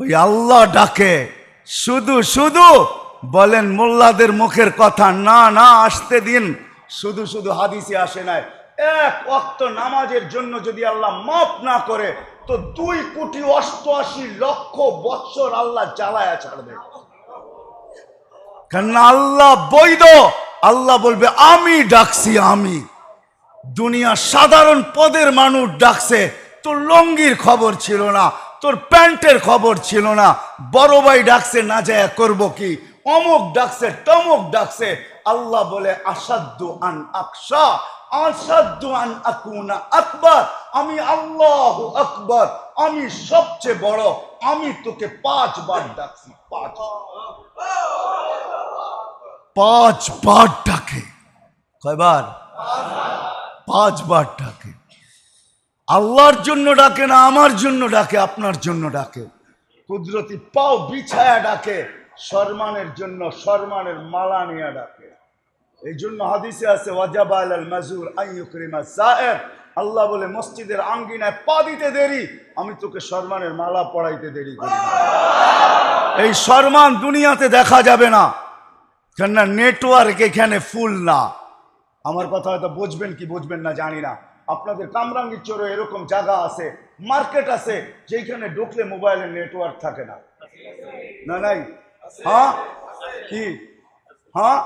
ওই আল্লাহ ডাকে। শুধু শুধু বলেন মোল্লাদের মুখের কথা, না না আসতে দিন। শুধু শুধু হাদিসে আসে নাই। এক ওয়াক্ত নামাজের জন্য যদি আল্লাহ মাফ না করে তো 2,88,00,000 বৎসর আল্লাহ জ্বালায়া ছাড়বে। কেন আল্লাহ বৈধ। আল্লাহ বলবে আমি ডাকছি। আমি দুনিয়া সাধারণ পদের মানুষ ডাকছে, তোর লঙ্গির খবর ছিল না, তোর প্যান্টের খবর ছিল না। বড় ভাই ডাকছে, না যায় করবো কি, অমুক ডাকছে, তমুক ডাকছে। আল্লাহ বলে আসাদ্দু আন আকশা, আসাদ্দু আন আকুনা আকবার। আমি আল্লাহু আকবার, আমি সবচেয়ে বড়। আমি তোকে 5 বার ডাকছি। 5 বার ডাকে। কয়বার? 5 বার ডাকে। আল্লাহর জন্য ডাকে না, আমার জন্য ডাকে, আপনার জন্য ডাকে। কুদরতি পাও বিছায়া ডাকে, সম্মানের জন্য, সম্মানের মালা নিয়ে ডাকে। এই জন্য হাদিসে আছে ওয়াজাবা আলাল মাজুর আইয়ুকরিমা সায়ের। আল্লাহ বলে মসজিদের আঙ্গিনায় পা দিতে দেরি, আমি তোকে সম্মানের মালা পড়াইতে দেরি করি। এই সম্মান দুনিয়াতে দেখা যাবে না, কেননা নেটওয়ার্ক এখানে ফুল না। আমার কথা হয়তো বুঝবেন কি বুঝবেন না জানি না। আপনাদের কামরাঙ্গীর চরে এরকম জায়গা আছে, মার্কেট আছে, যেখানে ঢুকলে মোবাইলের নেটওয়ার্ক থাকে না। না নাই? হ্যাঁ কি? হ্যাঁ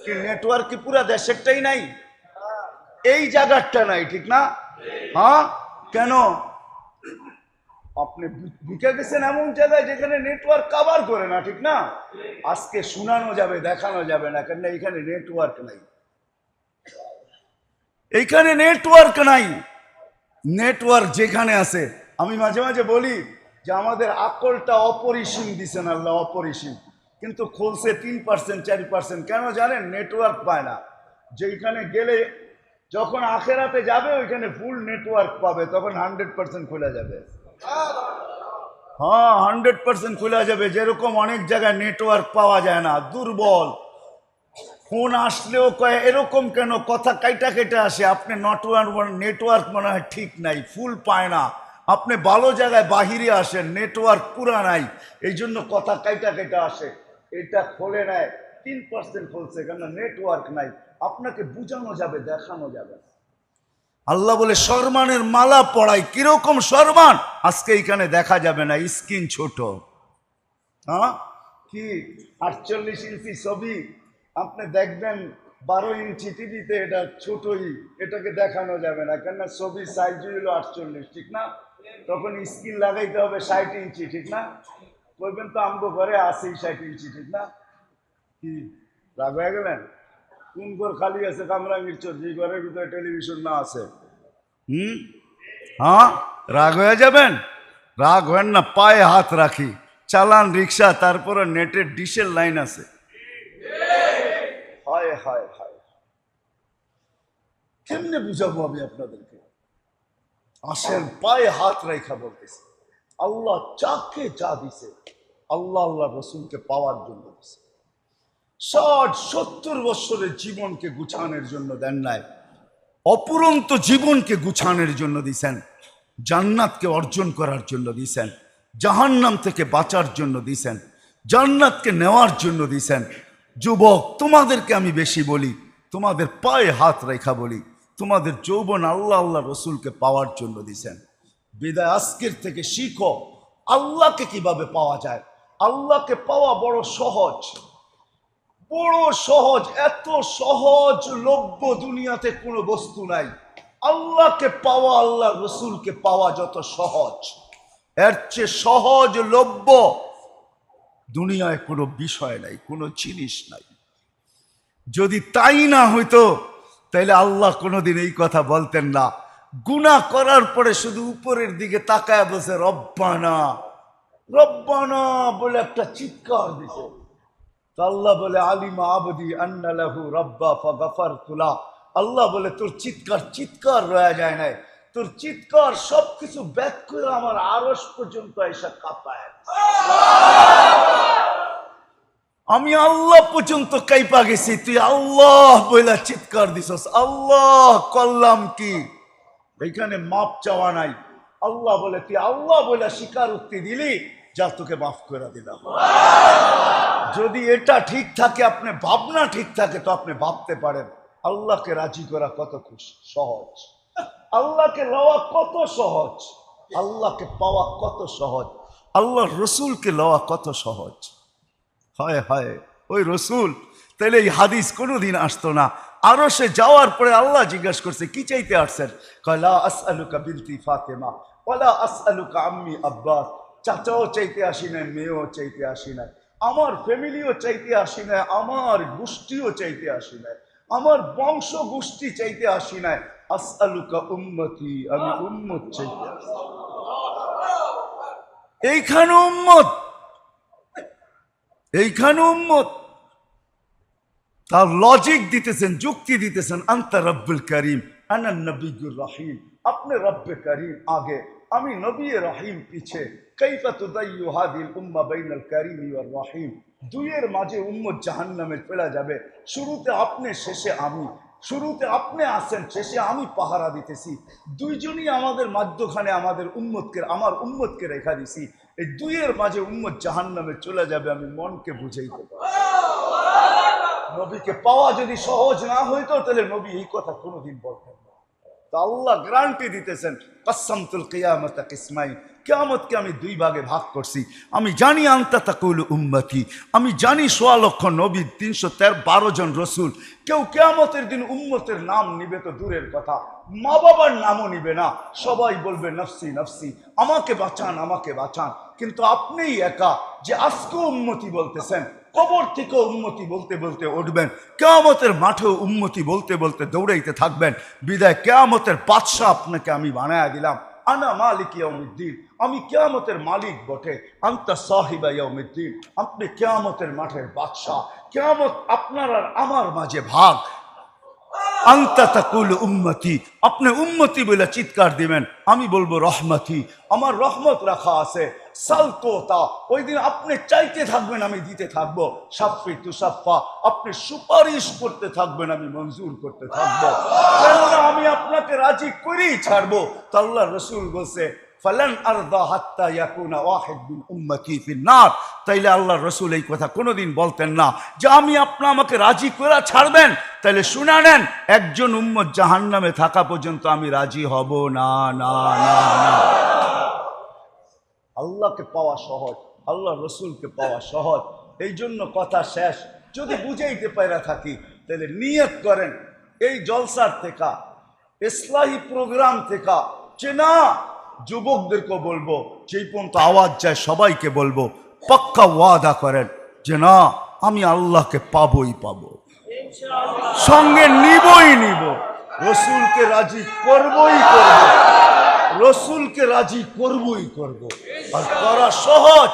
কি নেটওয়ার্ক কি পুরা দেশেরটাই নাই? এই জায়গাটা নাই, ঠিক না? হ্যাঁ কেন? আপনি ঢুকে গেছেন এমন জায়গায় যেখানে নেটওয়ার্ক কভার করে না, ঠিক না? আজকে শোনানো যাবে, দেখানো যাবে না, কেন এখানে নেটওয়ার্ক নাই। এইখানে নেটওয়ার্ক নাই। নেটওয়ার্ক যেখানে আছে, আমি মাঝে মাঝে বলি যে আমাদের আকলটা অপরিসীম দিছেন আল্লাহ, অপরিসীম, কিন্তু খুলছে 3% 4%। কেন জানেন? নেটওয়ার্ক পায় না। যেখানে গেলে যখন আখেরাতে যাবে ওইখানে ফুল নেটওয়ার্ক পাবে, তখন 100% খোলা যাবে। হ্যাঁ 100% খোলা যাবে। যেরকম অনেক জায়গায় নেটওয়ার্ক পাওয়া যায় না, দুর্বল। ফোন আসলেও কয় এরকম কেন, কথা কাইটা কেটে আসে। আপনি নেটওয়ার্ক মনে হয় ঠিক নাই, ফুল পায় না। আপনি ভালো জায়গায় বাহিরে আসেন, নেটওয়ার্ক পুরা নাই, এই জন্য কথা কাইটা কেটে আসে। এটা খোলে নেয় 3% খুলছে, কেন নেটওয়ার্ক নাই। আপনাকে বুঝানো যাবে, দেখানো যাবে। আল্লাহ বলে সম্মানের মালা পড়াই। কিরকম সম্মান আজকে এখানে দেখা যাবে না, স্ক্রিন ছোট। হ্যাঁ কি 48 ইঞ্চি ছবি আপনি দেখবেন, 12 ইঞ্চি টিভিতে এটা ছোটই, এটাকে দেখানো যাবে না, কেননা ছবির সাইজ হইল 48, ঠিক না? তখন স্ক্রিন লাগাইতে হবে 60 ইঞ্চি, ঠিক না? বলবেন তো আমগো ঘরে আছে 60 ইঞ্চি, ঠিক না? কি রাগ হয়ে গেলেন? কোন ঘর খালি আছে কামরাঙ্গীর চর, যে ঘরের ভিতরে টেলিভিশন না আছে? হ্যাঁ রাগ হয়ে যাবেন? রাগ হেন না, পায়ে হাত রাখি। চালান রিক্সা, তারপরে নেটের ডিশের লাইন আছে। হায় হায় হায়, কেমনে বুঝাবো আমি আপনাদেরকে? আসেন, পায়ে হাত রেখা বলতেছে আল্লাহ যাকে যা দিছে আল্লাহ আল্লাহ রসুলকে পাওয়ার জন্য দিছে। 60-70 বছরের জীবনকে গুছানোর জন্য দেন নাই, অপুরন্ত জীবনকে গুছানোর জন্য দিছেন। জান্নাতকে অর্জন করার জন্য দিছেন, জাহান্নাম থেকে বাঁচার জন্য দিছেন, জান্নাতকে নেওয়ার জন্য দিছেন। যুবক তোমাদেরকে আমি বেশি বলি, তোমাদের পায়ে হাত রেখা বলি, তোমাদের যৌবন আল্লাহ আল্লাহ রসুলকে পাওয়ার জন্য দিছেন। বিদায় আজকের থেকে শিখো আল্লাহকে কিভাবে পাওয়া যায়। আল্লাহকে পাওয়া বড় সহজ, বড় সহজ। এত সহজলভ্য দুনিয়াতে কোনো বস্তু নাই। আল্লাহকে পাওয়া, আল্লাহ রসুলকে পাওয়া যত সহজ, এর চেয়ে সহজলভ্য দুনিয়ায় কোনো বিষয় নাই, কোনো জিনিস নাই। যদি তাই না হইতো তাইলে আল্লাহ কোনোদিন এই কথা বলতেন না। গুনাহ করার পরে শুধু উপরের দিকে তাকায় বসে রব্বানা রব্বানা বলে একটা চিৎকার দিছে। আল্লাহ বলে আলিমা আবদি আন্না লাহু রাব্বা ফাগাফারতু লাহ। আল্লাহ বলে তোর চিৎকার রয়ে যায় নাই, তোর চিৎকার সবকিছু ব্যাক করে আমার আরশ পর্যন্ত এসে কাঁপায়। আমি আল্লাহ পর্যন্ত কাইপা গেছি, তুই আল্লাহ বইলা চিৎকার দিছস। আল্লাহ করলাম কি? এইখানে মাপ চাওয়া নাই। আল্লাহ বলে তুই আল্লাহ বইলা স্বীকারোক্তি দিলি, যা তোকে মাফ করে দিলাম। যদি এটা ঠিক থাকে, আপনি ভাবনা ঠিক থাকে, তো আপনি ভাবতে পারেন আল্লাহকে রাজি করা কত সহজ, আল্লাহকে লওয়া কত সহজ, আল্লাহকে পাওয়া কত সহজ, আল্লাহ রসুলকে লওয়া কত সহজ। হায় হায় ওই রসুল, তাহলে এই হাদিস কোনোদিন আসতো না। আরো সে যাওয়ার পরে আল্লাহ জিজ্ঞাসা করছে কি চাইতে আসছেন? লা আসআলুকা বিনতি ফাতেমা ওয়ালা আসআলুকা আম্মি আব্বাস। চাচাও চাইতে আসি নাই, মেয়েও চাইতে আসি নাই, আমার ফ্যামিলিও চাইতে আসি নাই, আমার গোষ্ঠীও চাইতে আসি নাই, আমার বংশ গোষ্ঠী চাইতে আসি নাই, আসআলুকা উম্মতি, আমি উম্মত চাইতে আসি। এইখানে উম্মত, এইখানে উম্মত। তার লজিক দিতেছেন, যুক্তি দিতেছেন, আনতা রব্বুল করিম আনা নবিয়ুর রহিম। আপনি রব্বে করিম আগে, আমি নবী রহিম পিছে। কাইফা তুদাইয়ু হাদিল উম্মাহ বাইনাল করিম ওয়ার রহিম। দুইয়ের মাঝে উম্মত জাহান্নামে ফেলা যাবে। শুরুতে আপনি, শেষে আমি। শুরুতে আপনি আসেন, শেষে আমি পাহারা দিতেছি। দুইজনই আমাদের মাধ্যখানে আমাদের উম্মতকে, আমার উম্মতকে রেখা দিছি। এই দুইয়ের মাঝে উম্মত জাহান্নামে চলে যাবে, আমি মনকে বুঝাইতে পারি। নবীকে পাওয়া যদি সহজ না হইতো, তাহলে নবী এই কথা কোনোদিন বলতেন না। তো আল্লাহ গ্যারান্টি দিতেছেন, কাসসামতুল কিয়ামাতা কিসমাইন, কিয়ামতকে আমি দুই ভাগে ভাগ করছি। আমি জানি আনতা তাকুলু উম্মতি, আমি জানি ১৬ লক্ষ নবী, ৩১৩ জন রসুল। কেউ কিয়ামতের দিন উম্মতের নাম নিবে তো দূরের কথা, মা বাবার নামও নিবে না, সবাই বলবে নফসি নফসি, আমাকে বাঁচান, আমাকে বাঁচান। কিন্তু আপনিই একা যে আজকেও উম্মতি বলতেছেন, কবর থেকে উম্মতি বলতে বলতে উঠবেন, কিয়ামতের মাঠেও উম্মতি বলতে বলতে দৌড়াইতে থাকবেন। বিদায় কিয়ামতের বাদশা আপনাকে আমি বানায়া দিলাম। আনা মালিক ইয়াউমিদ্দিন, আমি কিয়ামতের মালিক বটে। আনতা সাহিবা ইয়াউমিদ্দিন, আপনি কিয়ামতের মাঠের বাদশা। কিয়ামত আপনার আর আমার মাঝে ভাগ। আনতা তাকুলু উম্মতি, আপনি উম্মতি বলে চিৎকার দিবেন, আমি বলবো রহমতি, আমার রহমত রাখা আছে। সালতোতা, ওই দিন আপনি চাইতে থাকবেন, আমি দিতে থাকবো। সাফি তুসাফা, আপনি সুপারিশ করতে থাকবেন, আমি মঞ্জুর করতে থাকবো। কেননা আমি আপনাকে রাজি করেই ছাড়বো। তো আল্লাহ রসুল বলছে ফালান আরদা হাত্তা ইয়াকুনা ওয়াহিদ মিন উম্মতি ফিন্নার। তাইলে আল্লাহ রসুল এই কথা কোনোদিন বলতেন না যে আমি আমাকে রাজি করে ছাড়বেন। তাইলে শুনে নেন, একজন উম্মত জাহান্নামে থাকা পর্যন্ত আমি রাজি হব না, না, না, না। আল্লাহকে পাওয়া সহজ, আল্লাহ রসুলকে পাওয়া সহজ। এই জন্য কথা শেষ। যদি বুঝাইতে পাইরা থাকি, তাহলে নিয়ত করেন এই জলসার থেকে, ইসলাহি প্রোগ্রাম থেকে, যে না, যুবকদেরকে বলবো, যেই পর্যন্ত আওয়াজ যায় সবাইকে বলবো, পাক্কা ওয়াদা করেন যে না, আমি আল্লাহকে পাবোই পাবো, সঙ্গে নিবই নিব, রসুলকে রাজি করবই করব, রসুলকে রাজি করবই করব। আর করা সহজ,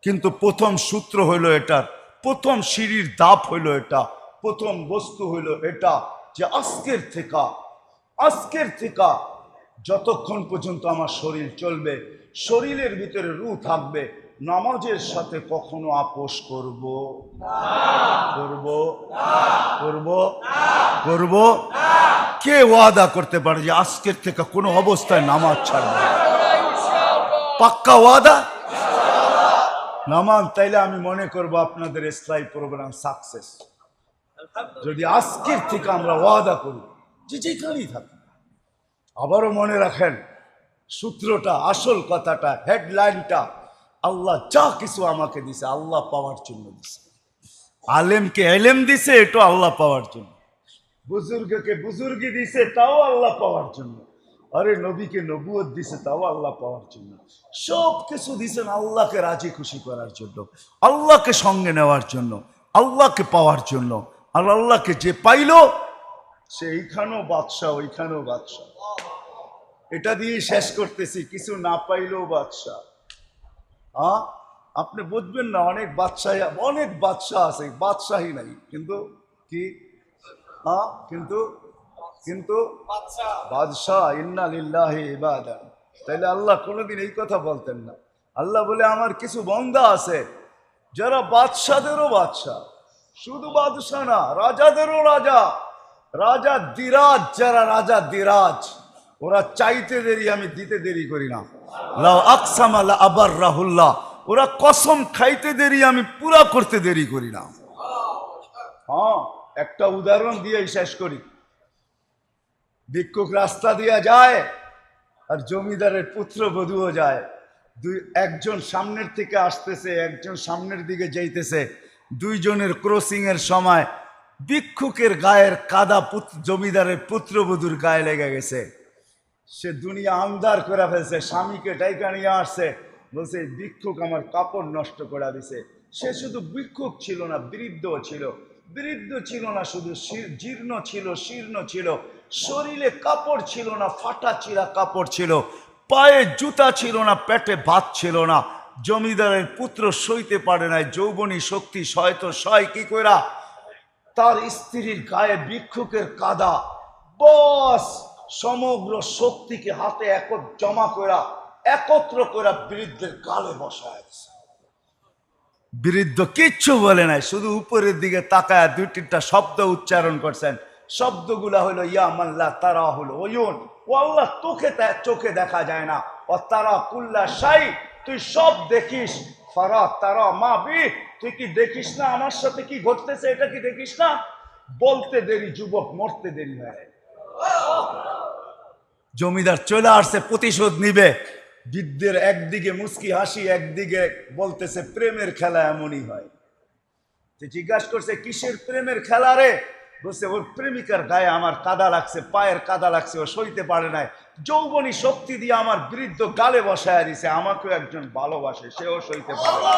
কিন্তু প্রথম সূত্র হইল এটার, প্রথম সিঁড়ির ধাপ হইল এটা, প্রথম বস্তু হইল এটা যে আজকের থেকে যতক্ষণ পর্যন্ত আমার শরীর চলবে, শরীরের ভিতরে রূহ থাকবে, নামাজের সাথে কখনো আপোষ করব কে ওয়াদা করতে পারে যে আজকের থেকে কোনো অবস্থায় নামাজ ছাড়বে? পাক্কা ওয়াদা নামান, তাইলে আমি মনে করব আপনাদের ইসলাহি প্রোগ্রাম সাকসেস। যদি আজকের থেকে আমরা ওয়াদা করি যে যেখানেই থাকি। আবারও মনে রাখেন সূত্রটা, আসল কথাটা, হেডলাইনটা, আল্লাহ যা কিছু আমাকে দিছে আল্লাহ পাওয়ার জন্য দিছে। আলেমকে এলেম দিছে, এটা আল্লাহ পাওয়ার জন্য। বুজুর্গকে বুজুর্গি দিছে, তাও আল্লাহ পাওয়ার জন্য। আরে নবীকে নবুয়ত দিছে, তাও আল্লাহ পাওয়ার জন্য। সব কিছু দিছেন আল্লাহকে রাজি খুশি করার জন্য, আল্লাহকে সঙ্গে নেওয়ার জন্য, আল্লাহকে পাওয়ার জন্য। আর আল্লাহকে যে পাইল সে এইখানেও বাদশাহ, ওইখানেও বাদশাহ। এটা দিয়ে শেষ করতেছি, কিছু না পাইলেও বাদশাহ। হ্যাঁ, আপনি বুঝবেন না, অনেক বাদশাহ আছে, বাদশাহী নাই, কিন্তু কি? হ্যাঁ, কিন্তু বাদশাহ। ইন্না লিল্লাহি ইবাদা। তাইলে আল্লাহ কোনোদিন এই কথা বলতেন না। আল্লাহ বলে আমার কিছু বান্দা আছে যারা বাদশাদেরও বাদশাহ, শুধু বাদশাহ না, রাজাদেরও রাজা, রাজা দিরাজ, যারা রাজা দিরাজ, ওরা চাইতে দেরি, আমি দিতে দেরি করি না। লাউ আকসামা লা আবাররাহুল্লাহ। ওরা কসম খাইতে দেরি, আমি পুরা করতে দেরি করি না। হ্যাঁ, একটা উদাহরণ দিয়ে শেষ করি। ভিক্ষুক রাস্তা দিয়ে যায় আর জমিদারের পুত্রবধূও যায়। একজন সামনের থেকে আসতেছে, একজন সামনের দিকে যাইতেছে। দুইজনের ক্রসিং এর সময় ভিক্ষুকের গায়ের কাদা জমিদারের পুত্রবধূর গায়ে লেগে গেছে। সে দুনিয়া আন্ধার করে ফেলছে, স্বামীকে ডাইকা নিয়ে আসছে, বলছে ভিক্ষুক আমার কাপড় নষ্ট করে দিছে। সে শুধু ভিক্ষুক ছিল না, বৃদ্ধ ছিল। বৃদ্ধ ছিল না শুধু, জীর্ণ ছিল, শীর্ণ ছিল, শরীরে কাপড় ছিল না, ফাটা চিরা কাপড় ছিল, পায়ে জুতা ছিল না, পেটে ভাত ছিল না। জমিদারের পুত্র সইতে পারে নাই, যৌবনী শক্তি সয় তো সয় কি কইরা, তার স্ত্রীর গায়ে ভিক্ষুকের কাদা, বস সমগ্র শক্তিকে হাতে জমা করা, একত্র করা বৃদ্ধের গালে বসায় দিছে। বৃদ্ধ কিচ্ছু বলে নাই, শুধু উপরের দিকে তাকায় দুই তিনটা শব্দ উচ্চারণ করছেন। শব্দগুলা হলো ইয়া মাল্লা তারা হলো ওয়ুন, ও আল্লাহ চোখে দেখা যায় না, ও তারা কুল্লা শাই, তুই সব দেখিস, ফারা তারা মা বি, তুই কি দেখিস না আমার সাথে কি ঘটতেছে, এটা কি দেখিস না? বলতে দেরি যুবক, মরতে দেরি হয়। জমিদার চলে আসছে, প্রতিশোধ নিবে। বৃদ্ধের একদিকে মুস্কি হাসি, একদিকে বলতেছে প্রেমের খেলা এমনই হয়। জিজ্ঞাসা করছে কিসের প্রেমের খেলা রে? বলছে ওর প্রেমিকার গায়ে আমার কাদা লাগছে, পায়ের কাদা লাগছে, ও সইতে পারে নাই, যৌবনী শক্তি দিয়ে আমার বৃদ্ধ গালে বসায় দিছে। আমাকেও একজন ভালোবাসে, সেও সইতে পারে না,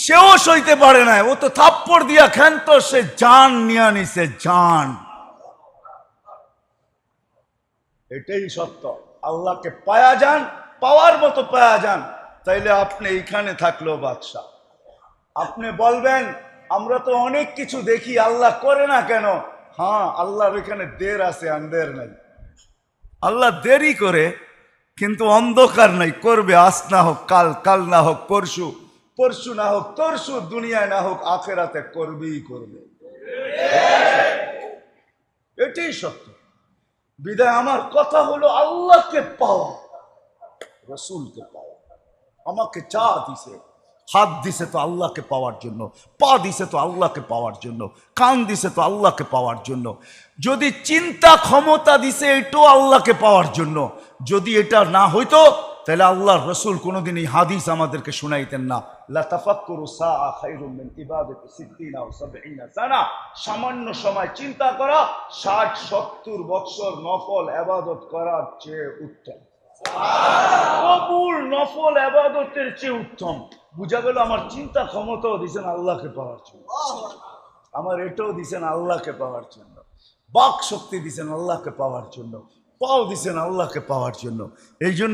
সেও সইতে পারে নাই, ও তো থাপ্পড় দিয়া ক্ষান্ত, সে জান নিয়ে নিছে, জান। এটাই সত্য। আল্লাহকে পায়া যান, পাওয়ার মতো পায়া যান, তাইলে আপনি এইখানে থাকলেও বাদশাহ। আপনি বলবেন আমরা তো অনেক কিছু দেখি, আল্লাহ করে না কেন? হ্যাঁ, আল্লাহর এখানে দের আছে, আন্দের নাই। আল্লাহ দেরি করে, কিন্তু অন্ধকার নাই, করবে। আজ না হোক কাল, কাল না হোক পরশু, পরশু না হোক তরশু, দুনিয়ায় না হোক আখেরাতে করবেই করবে। এটাই সত্য। বিদায় আমার কথা হলো আল্লাহকে পাওয়া, রসুলকে পাওয়া। আমাকে চা দিছে, হাত দিছে তো আল্লাহকে পাওয়ার জন্য, পা দিছে তো আল্লাহকে পাওয়ার জন্য, কান দিছে তো আল্লাহকে পাওয়ার জন্য। যদি চিন্তা ক্ষমতা দিছে এটাও আল্লাহকে পাওয়ার জন্য। যদি এটা না হইতো তাহলে আল্লাহর রসুল কোনোদিন এই হাদিস আমাদেরকে শুনাইতেন না। লা তাফাক্কুরু সাআ খায়রুম মিন ইবাদাতি 60 আও 70 সানা। সামান্য সময় চিন্তা করা 60-70 বছর নফল ইবাদত করার চেয়ে উত্তম। কবুল নফল ইবাদতের চেয়ে উত্তম। বুঝা গেল আমার চিন্তা ক্ষমতাও দিছেন আল্লাহকে পাওয়ার জন্য, আমার এটাও দিছেন আল্লাহকে পাওয়ার জন্য, বাক শক্তি দিছেন আল্লাহকে পাওয়ার জন্য, পাও দিছেন আল্লাহকে পাওয়ার জন্য। এই জন্য